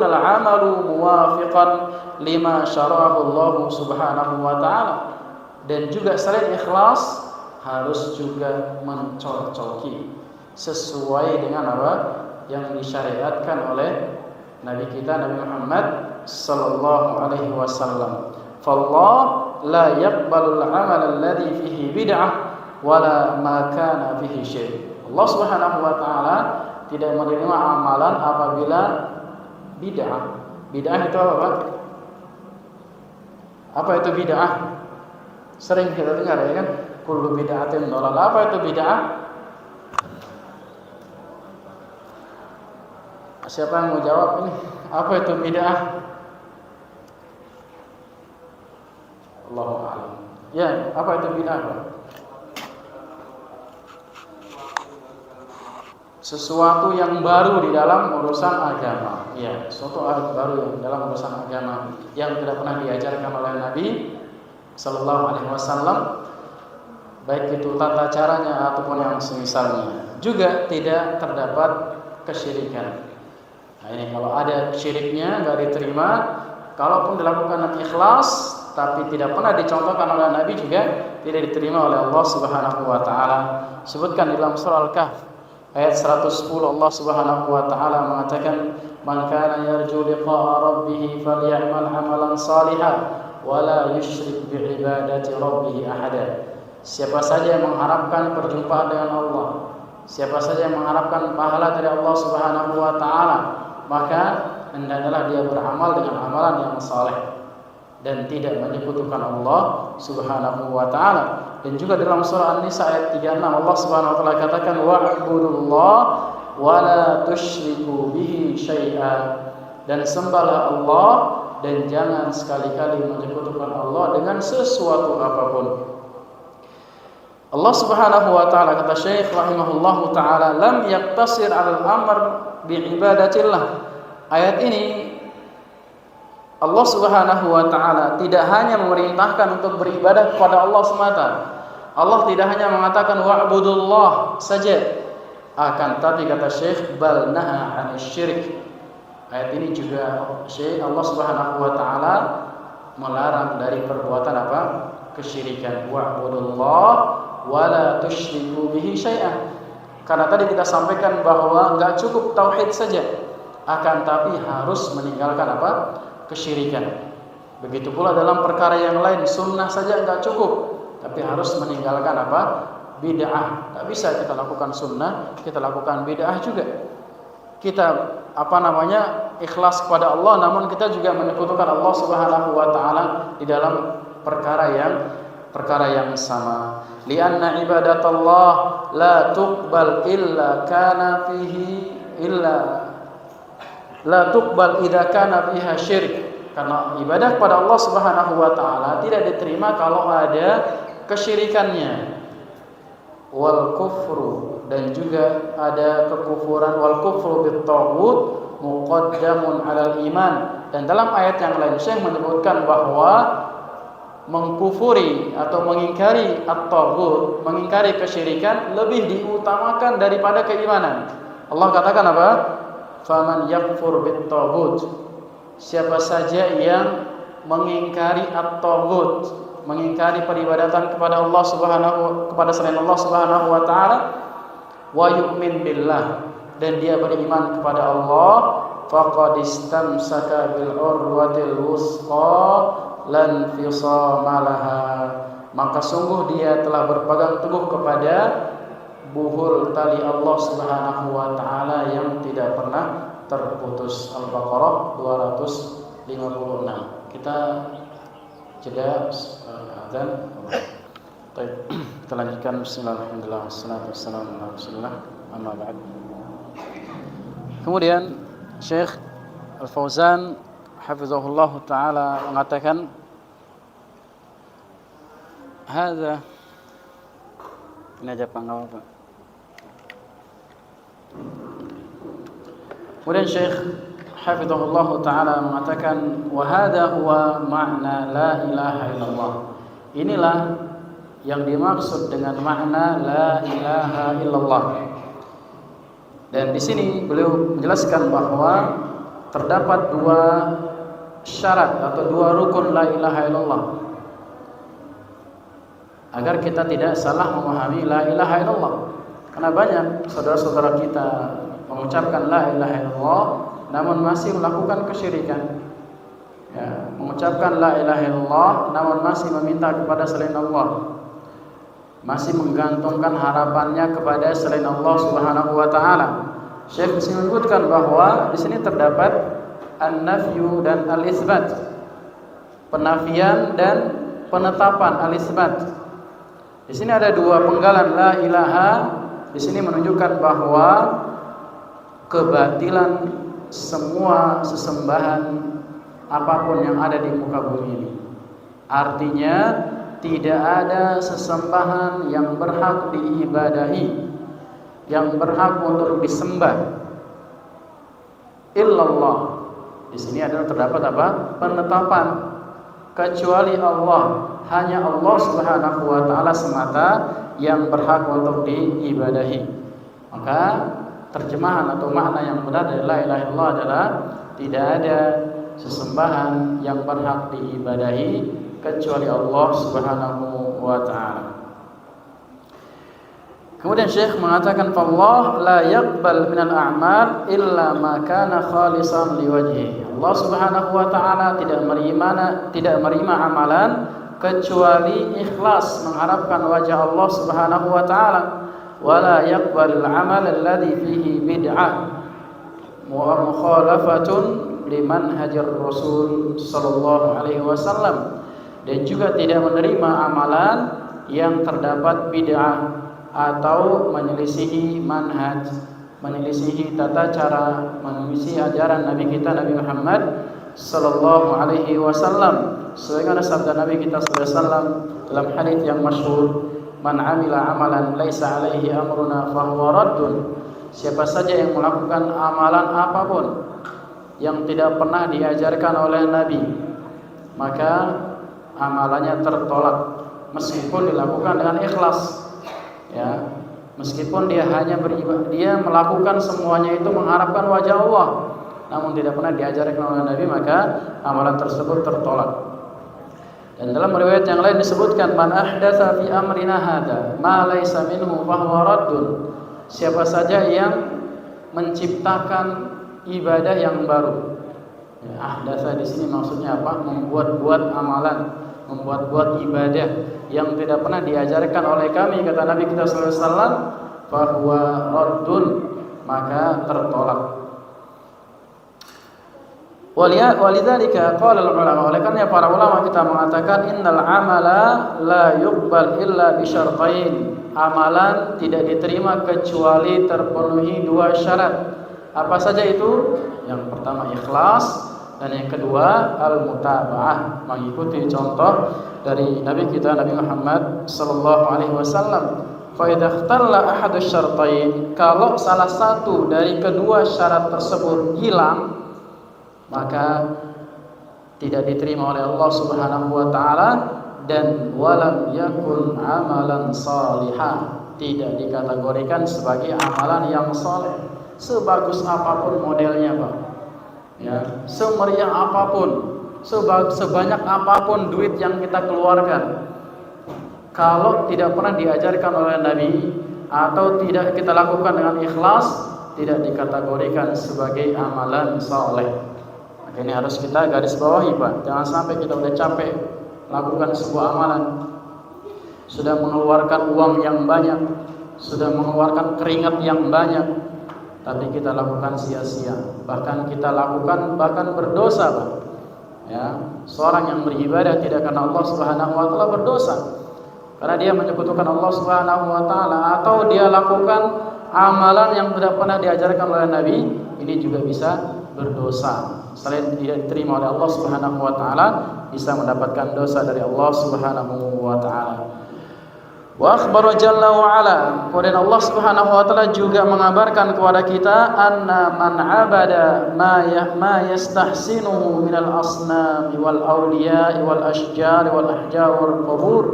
al-amalu muwafiqan lima syara'ahu Allah Subhanahu wa taala. Dan juga selain ikhlas harus juga mencocoki sesuai dengan apa yang disyariatkan oleh Nabi kita Nabi Muhammad sallallahu alaihi wasallam. Fallah la yaqbalul amal alladhi fihi bid'ah wala ma kana fihi syirk. Allah Subhanahu wa taala tidak menerima amalan apabila bid'ah. Bid'ah itu apa, Pak? Apa itu bid'ah? Sering kita dengar ya kan, kullu bid'atin dhalalah. Apa itu bid'ah? Siapa yang mau jawab ini? Apa itu bid'ah? Allahu a'lam. Ya, apa itu bid'ah, Pak? Sesuatu yang baru di dalam urusan agama. Ya, sesuatu baru yang dalam urusan agama yang tidak pernah diajarkan oleh Nabi sallallahu alaihi wasallam, baik itu tata caranya ataupun yang semisalnya. Juga tidak terdapat kesyirikan. Nah, ini kalau ada syiriknya enggak diterima, kalaupun dilakukan dengan ikhlas tapi tidak pernah dicontohkan oleh Nabi juga tidak diterima oleh Allah Subhanahu wa taala. Sebutkan dalam surah Al-Kahf ayat 110, Allah Subhanahu wa taala mengatakan, "Man kana yarju liqa'a rabbih falyamal 'amalan shalihan wala yusyrik bi'ibadati rabbih ahada." Siapa saja yang mengharapkan perjumpaan dengan Allah, siapa saja yang mengharapkan pahala dari Allah Subhanahu wa taala, maka hendaklah dia beramal dengan amalan yang saleh dan tidak menyekutukan Allah Subhanahu wa taala. Dan juga dalam surah An-Nisa ayat 36 Allah Subhanahu wa taala katakan, wa'budullaha wa la tusyriku bihi syai'a, dan sembahlah Allah dan jangan sekali-kali menyekutukan Allah dengan sesuatu apapun. Allah Subhanahu wa taala, kata Syekh rahimahullahu taala, lam yaqtasir 'alal amr bi ibadatillah. Ayat ini Allah Subhanahu wa taala tidak hanya memerintahkan untuk beribadah kepada Allah semata. Allah tidak hanya mengatakan wa'budullah saja, akan tapi kata Syekh bal naha 'anil syirik. Ayat ini juga Syekh Allah Subhanahu wa taala melarang dari perbuatan apa? Kesyirikan. Wa'budullah wa la tusyriku bihi syai'an. Karena tadi kita sampaikan bahwa enggak cukup tauhid saja, akan tapi harus meninggalkan apa? Kesyirikan. Begitu pula dalam perkara yang lain, sunnah saja enggak cukup, tapi harus meninggalkan apa? Bid'ah. Tak bisa kita lakukan sunnah, kita lakukan bid'ah juga. Kita ikhlas kepada Allah, namun kita juga menyekutukan Allah Subhanahu wa taala di dalam perkara yang sama. Lianna ibadatallah la tuqbal illa kana fihi la tuqbal idza kana fiha syirik. Karena ibadah kepada Allah Subhanahu wa taala tidak diterima kalau ada kesyirikannya. Wal kufru, dan juga ada kekufuran. Wal kufru bit taghut muqaddamun 'alal iman. Dan dalam ayat yang lain Syekh menyebutkan bahwa mengkufuri atau mengingkari at-taghut, mengingkari kesyirikan lebih diutamakan daripada keimanan. Allah katakan apa? Faman yakfur bit taghut. Siapa saja yang mengingkari at-taghut, mengingkari peribadatan kepada Allah kepada selain Allah Subhanahu wa taala, wa yu'min billah, dan dia beriman kepada Allah, faqad istamsaka bil urwatil wusqa lan fisama laha, maka sungguh dia telah berpegang teguh kepada buhul tali Allah Subhanahu wa taala yang tidak pernah terputus. Al-Baqarah 256. Kita jeda azan. Baik, kita lanjutkan. Bismillahirrahmanirrahim. Wassalatu wassalamu ala Rasulillah. Amma ba'd. Kemudian Syekh Al-Fauzan hafizahullah taala mengatakan, hadza ini aja Pak. Kemudian Syekh hafizahullah taala mengatakan, wa hadza huwa ma'na la ilaha illallah. Inilah yang dimaksud dengan makna la ilaha illallah. Dan di sini beliau menjelaskan bahwa terdapat dua syarat atau dua rukun la ilaha illallah, agar kita tidak salah memahami la ilaha illallah. Karena banyak saudara-saudara kita mengucapkan la ilaha illallah namun masih melakukan kesyirikan. Ya, mengucapkan la ilaha illallah namun masih meminta kepada selain Allah, masih menggantungkan harapannya kepada selain Allah Subhanahu wa taala. Syekh menyebutkan bahwa di sini terdapat an-nafyu dan al-itsbat, penafian dan penetapan al-itsbat. Di sini ada dua penggalan la ilaha. Di sini menunjukkan bahwa kebatilan semua sesembahan apapun yang ada di muka bumi ini. Artinya tidak ada sesembahan yang berhak diibadahi, yang berhak untuk disembah illallah. Di sini adalah terdapat apa? Penetapan, kecuali Allah. Hanya Allah Subhanahu wa taala semata yang berhak untuk diibadahi. Maka terjemahan atau makna yang benar dari la ilaha illallah adalah tidak ada sesembahan yang berhak diibadahi kecuali Allah Subhanahu wa taala. Kemudian Syekh mengatakan, "Allah la yaqbal minal a'mal illa ma kana khalisan liwajhihi." Allah Subhanahu wa taala tidak menerima amalan kecuali ikhlas mengharapkan wajah Allah Subhanahu wa taala. Wala yaqbalul amal alladhi fihi bid'ah wa mukhalafatun liman hajar Rasul sallallahu alaihi wasallam, dan juga tidak menerima amalan yang terdapat bid'ah atau menyelisihi manhaj, menyelisihi tata cara, menyelisihi ajaran Nabi kita Nabi Muhammad sallallahu alaihi wasallam. Sebagaimana sabda Nabi kita sallallahu alaihi wasallam dalam hadis yang masyhur, man amila amalan laisa alaihi amruna fahuwa raddun. Siapa saja yang melakukan amalan apapun yang tidak pernah diajarkan oleh Nabi, maka amalannya tertolak meskipun dilakukan dengan ikhlas. Ya, meskipun dia hanya beribadah, dia melakukan semuanya itu mengharapkan wajah Allah, namun tidak pernah diajarkan oleh Nabi, maka amalan tersebut tertolak. Dan dalam riwayat yang lain disebutkan, man ahdatsa fi amrina hada ma laysa minhu fahuwa raddun. Siapa saja yang menciptakan ibadah yang baru. Ya, ahdatsa di sini maksudnya apa? Membuat-buat amalan, membuat-buat ibadah yang tidak pernah diajarkan oleh kami, kata Nabi kita sallallahu alaihi wasallam, fahuwa raddun, maka tertolak. Walidzalika qala ulama, oleh karena para ulama kita mengatakan innal amala la yuqbal illa bi syartain. Amalan tidak diterima kecuali terpenuhi dua syarat. Apa saja itu? Yang pertama ikhlas, dan yang kedua al-mutaba'ah, mengikuti contoh dari Nabi kita Nabi Muhammad sallallahu alaihi wasallam. Fa idza ikhtalla ahadus syartain, kalau salah satu dari kedua syarat tersebut hilang, maka tidak diterima oleh Allah Subhanahu wa taala, dan walam yakun amalan salihah, tidak dikategorikan sebagai amalan yang saleh. Sebagus apapun modelnya, Pak, ya, semeriah apapun, sebanyak apapun duit yang kita keluarkan, kalau tidak pernah diajarkan oleh Nabi atau tidak kita lakukan dengan ikhlas, tidak dikategorikan sebagai amalan saleh. Maka ini harus kita garis bawahi, Pak. Jangan sampai kita udah capek lakukan sebuah amalan, sudah mengeluarkan uang yang banyak, sudah mengeluarkan keringat yang banyak, tapi kita lakukan sia-sia, bahkan kita lakukan bahkan berdosa, Pak. Ya, seorang yang beribadah tidak karena Allah Subhanahu wa taala berdosa, karena dia menyekutukan Allah Subhanahu wa taala, atau dia lakukan amalan yang tidak pernah diajarkan oleh Nabi, ini juga bisa berdosa. Selain tidak diterima oleh Allah Subhanahu wa taala, bisa mendapatkan dosa dari Allah Subhanahu wa taala. Wa akhbara jalla wa ala, kemudian Allah Subhanahu wa taala juga mengabarkan kepada kita anna man abada ma yastahsinuhu minal asnam wal awliya wal ashjar wal ahjar wal qubur.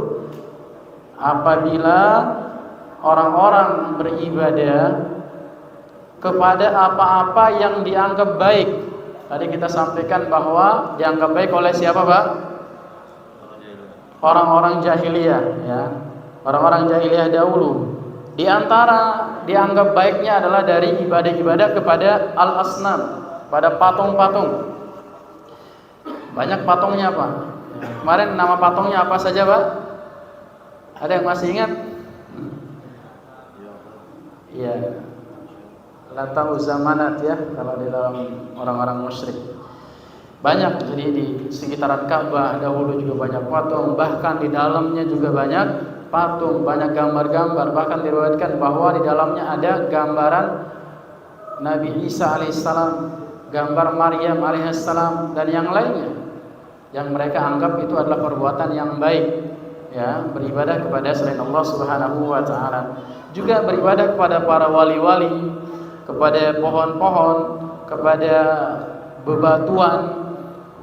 Apabila orang-orang beribadah kepada apa-apa yang dianggap baik. Tadi kita sampaikan bahwa dianggap baik oleh siapa, Pak? Orang-orang jahiliyah, ya. Orang-orang jahiliyah dahulu. Di antara dianggap baiknya adalah dari ibadah-ibadah kepada al-asnam, pada patung-patung. Banyak patungnya, Pak. Kemarin nama patungnya apa saja, Pak? Ada yang masih ingat? Iya. Lata Uzamanat, ya, kalau di dalam orang-orang musyrik. Banyak, jadi di sekitaran Ka'bah dahulu juga banyak patung, bahkan di dalamnya juga banyak patung, banyak gambar-gambar. Bahkan diriwayatkan bahwa di dalamnya ada gambaran Nabi Isa alaihissalam, gambar Maryam alaihissalam, dan yang lainnya, yang mereka anggap itu adalah perbuatan yang baik, ya, beribadah kepada selain Allah Subhanahu wa taala. Juga beribadah kepada para wali-wali, kepada pohon-pohon, kepada bebatuan,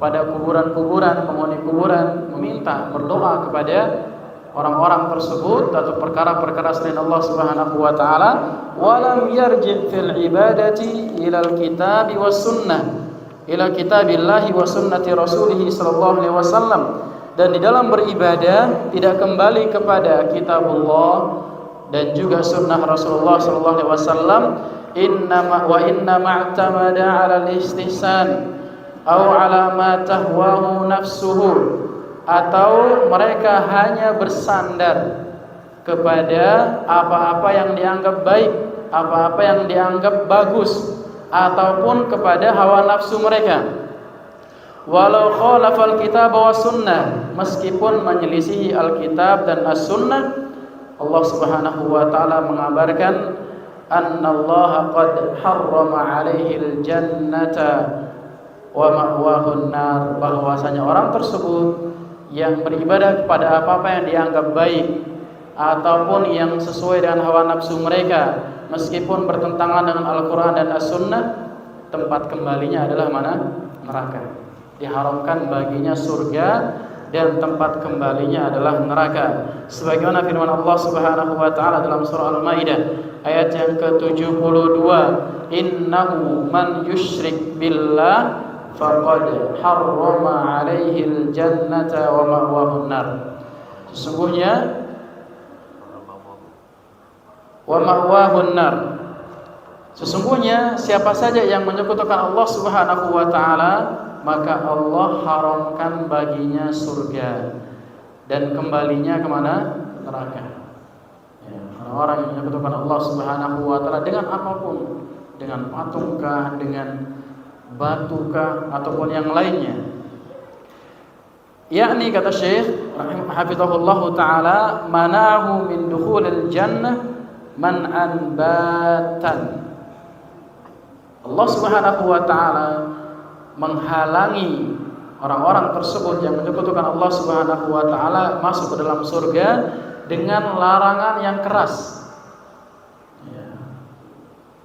pada kuburan-kuburan, penghuni kuburan, meminta, berdoa kepada orang-orang tersebut atau perkara-perkara selain Allah Subhanahu wa taala. Walam yarji' fil ibadati ilal kitabi was sunnah, ila kitabillahi wa sunnati rasulih sallallahu alaihi wasallam. Dan di dalam beribadah tidak kembali kepada kitabullah dan juga sunnah Rasulullah sallallahu alaihi wasallam. Innama i'tamada 'ala al-istihsan aw 'ala ma tahwahu nafsuhu, atau mereka hanya bersandar kepada apa-apa yang dianggap baik, apa-apa yang dianggap bagus, ataupun kepada hawa nafsu mereka. Walau khalafal kitab wa sunnah, meskipun menyelisihi Alkitab dan as-sunnah. Allah Subhanahu wa taala mengabarkan annallaha qad harrama 'alaihil jannata wa ma'wahun nar, bahwasanya orang tersebut yang beribadah kepada apa-apa yang dianggap baik ataupun yang sesuai dengan hawa nafsu mereka, meskipun bertentangan dengan Al-Qur'an dan As-Sunnah, tempat kembalinya adalah mana? Neraka. Diharamkan baginya surga dan tempat kembalinya adalah neraka. Sebagaimana firman Allah Subhanahu wa taala dalam surah Al-Maidah ayat yang ke-72, innahu man yusyrik billah faqad harrama 'alaihil jannata wa ma'wahun nar. Sesungguhnya wa ma'wahun nar, sesungguhnya siapa saja yang menyekutukan Allah Subhanahu wa taala, maka Allah haramkan baginya surga dan kembalinya kemana? Neraka. Ya, orang-orang yang menyekutukan Allah Subhanahu wa taala dengan apapun, dengan patungkah, dengan batukah, ataupun yang lainnya. Yakni kata Syekh hafizahullahu taala, manahu min dukhulil jannah man'an batan. Allah Subhanahu wa taala menghalangi orang-orang tersebut yang menyekutukan Allah Subhanahu wa taala masuk ke dalam surga dengan larangan yang keras. Ya.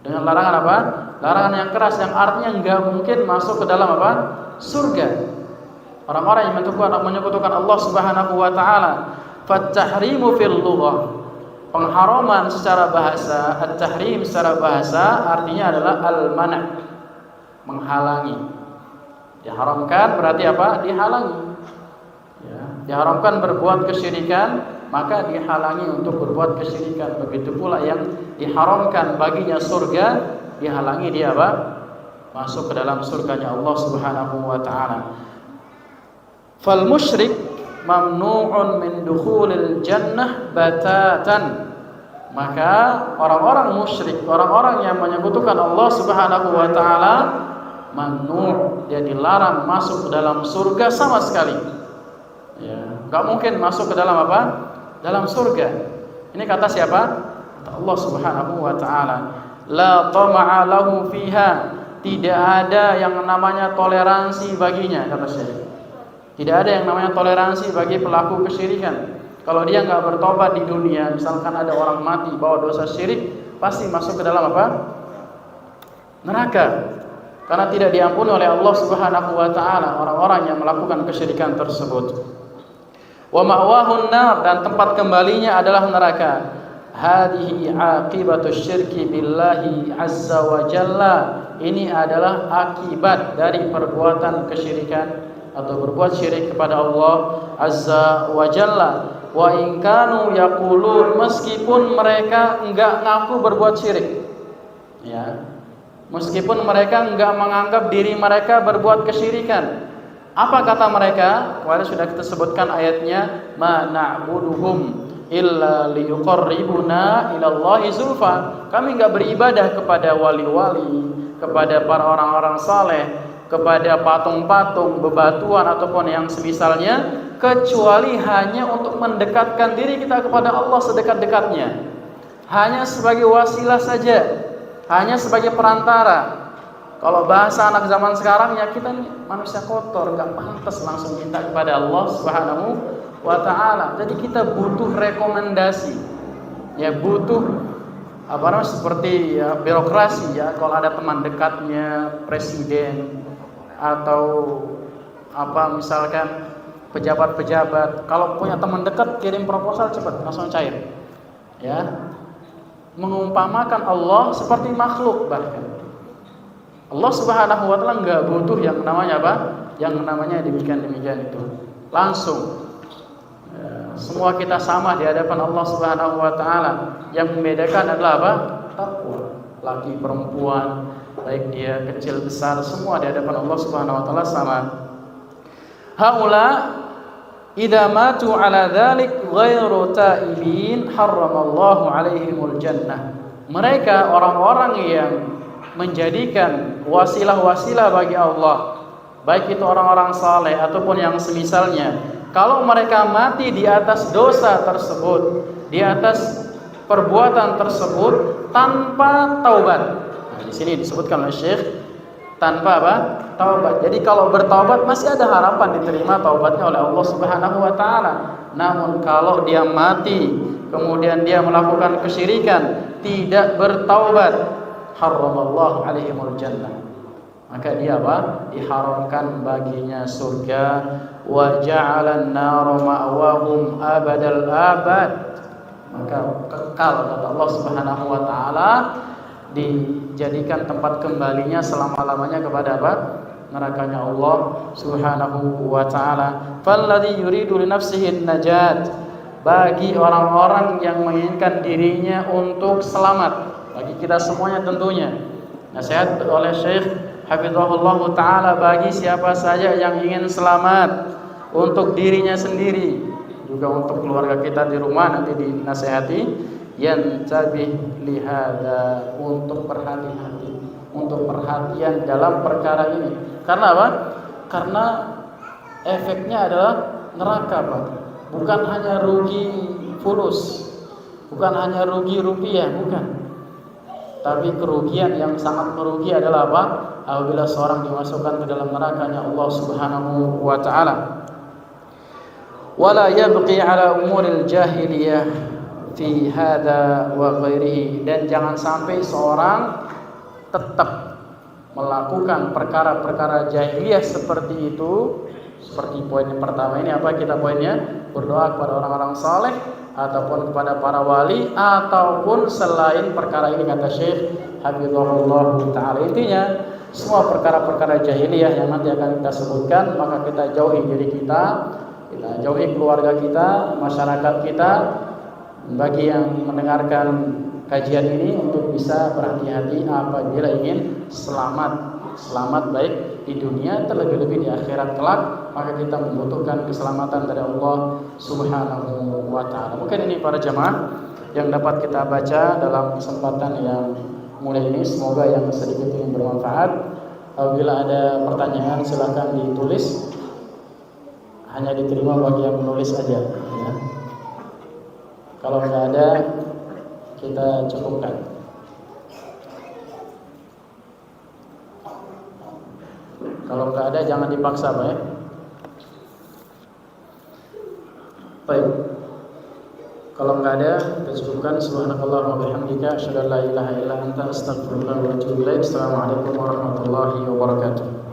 Dengan larangan apa? Larangan yang keras, yang artinya enggak mungkin masuk ke dalam apa? Surga. Orang-orang yang menyekutukan Allah Subhanahu wa taala. Fat-tahrimu fil lughah. Pengharaman secara bahasa, at-tahrim secara bahasa artinya adalah al-mana', menghalangi. Diharamkan berarti apa? Dihalangi. Ya, diharamkan berbuat kesyirikan, maka dihalangi untuk berbuat kesyirikan. Begitu pula yang diharamkan baginya surga, dihalangi dia apa? Masuk ke dalam surganya Allah Subhanahu wa taala. Fal musyrik mamnu'un min dukhulil jannah batatan. Maka orang-orang musyrik, orang-orang yang menyekutukan Allah Subhanahu wa taala, mamnu', dia dilarang masuk ke dalam surga sama sekali. Ya, enggak mungkin masuk ke dalam apa? Dalam surga. Ini kata siapa? Kata Allah Subhanahu wa taala. La tama'a lahu fiha. Tidak ada yang namanya toleransi baginya, kata Syekh. Tidak ada yang namanya toleransi bagi pelaku kesyirikan. Kalau dia enggak bertobat di dunia, misalkan ada orang mati bawa dosa syirik, pasti masuk ke dalam apa? Neraka. Karena tidak diampuni oleh Allah Subhanahu wa taala orang-orang yang melakukan kesyirikan tersebut. Wa ma'wahun nar, dan tempat kembalinya adalah neraka. Hadhihi aqibatus syirki billahi azza wa jalla. Ini adalah akibat dari perbuatan kesyirikan atau berbuat syirik kepada Allah azza wa jalla. Wa in kanu yaqulun, meskipun mereka enggak ngaku berbuat syirik. Ya. Meskipun mereka enggak menganggap diri mereka berbuat kesyirikan. Apa kata mereka? Kemarin sudah kita sebutkan ayatnya, ma na'buduhum illa liyuqarribuna ilallahi zulfa. Kami enggak beribadah kepada wali-wali, kepada para orang-orang saleh, kepada patung-patung, bebatuan ataupun yang semisalnya, kecuali hanya untuk mendekatkan diri kita kepada Allah sedekat-dekatnya. Hanya sebagai wasilah saja, hanya sebagai perantara. Kalau bahasa anak zaman sekarang, ya kita nih manusia kotor, gak pantas langsung minta kepada Allah Subhanahu wa ta'ala. Jadi kita butuh rekomendasi, ya butuh apa namanya, seperti ya, birokrasi ya. Kalau ada teman dekatnya presiden atau apa misalkan pejabat-pejabat, kalau punya teman dekat kirim proposal cepat langsung cair. Ya. Mengumpamakan Allah seperti makhluk bahkan. Allah Subhanahu wa taala enggak butuh yang namanya apa? Yang namanya demikian itu. Langsung. Ya, semua kita sama di hadapan Allah Subhanahu wa taala. Yang membedakan adalah apa? Takwa. Laki perempuan, baik dia kecil besar, semua di hadapan Allah Subhanahu wa taala sama. Haula idza matu ala dzalik ghairu taibin harramallahu alaihimul jannah. Mereka orang-orang yang menjadikan wasilah-wasilah bagi Allah, baik itu orang-orang saleh ataupun yang semisalnya, kalau mereka mati di atas dosa tersebut, di atas perbuatan tersebut tanpa taubat. Nah, di sini disebutkan oleh Syekh tanpa apa? Taubat. Jadi kalau bertaubat masih ada harapan diterima taubatnya oleh Allah Subhanahu wa taala. Namun kalau dia mati kemudian dia melakukan kesyirikan, tidak bertaubat, harramallahu alaihimul jannah. Maka dia apa? Diharamkan baginya surga. Wa ja'alan nar ma'wahum abadal abad. Maka kekal kata Allah Subhanahu wa taala, dijadikan tempat kembalinya selama-lamanya kepada apa? Nerakanya Allah Subhanahu wa taala. Falladzi yuridu li nafsihi najat, bagi orang-orang yang menginginkan dirinya untuk selamat, bagi kita semuanya tentunya. Nasihat oleh Syekh hafizahullah taala bagi siapa saja yang ingin selamat untuk dirinya sendiri, juga untuk keluarga kita di rumah nanti dinasehati, yantabih lihada, untuk berhati-hati, untuk perhatian dalam perkara ini. Karena apa? Karena efeknya adalah neraka, Pak. Bukan hanya rugi fulus, bukan hanya rugi rupiah, bukan. Tapi kerugian yang sangat merugi adalah apa? Apabila seorang dimasukkan ke dalam nerakanya Allah Subhanahu wa taala. Wala yabqi ala umuril jahiliyah fi hada wa ghairihi, dan jangan sampai seorang tetap melakukan perkara-perkara jahiliyah seperti itu. Seperti poin yang pertama ini, apa kita poinnya? Berdoa kepada orang-orang saleh ataupun kepada para wali ataupun selain perkara ini, kata Syekh Habibullah taala. Intinya semua perkara-perkara jahiliyah yang nanti akan kita sebutkan, maka kita jauhi diri kita jauhi keluarga kita, masyarakat kita. Bagi yang mendengarkan kajian ini untuk bisa berhati-hati apabila ingin selamat baik di dunia, terlebih-lebih di akhirat kelak, maka kita membutuhkan keselamatan dari Allah Subhanahu wa taala. Mungkin ini para jamaah yang dapat kita baca dalam kesempatan yang mulai ini, semoga yang sedikit ini bermanfaat. Apabila ada pertanyaan silakan ditulis, hanya diterima bagi yang menulis saja ya. Kalau nggak ada, kita cukupkan. Kalau nggak ada, jangan dipaksa, Pak ya. Baik. Kalau nggak ada, kita cukupkan. Subhanakallahumma wa bihamdika, asyhadu an la ilaha illa anta, astaghfiruka wa atubu ilaik. Assalamualaikum warahmatullahi wabarakatuh.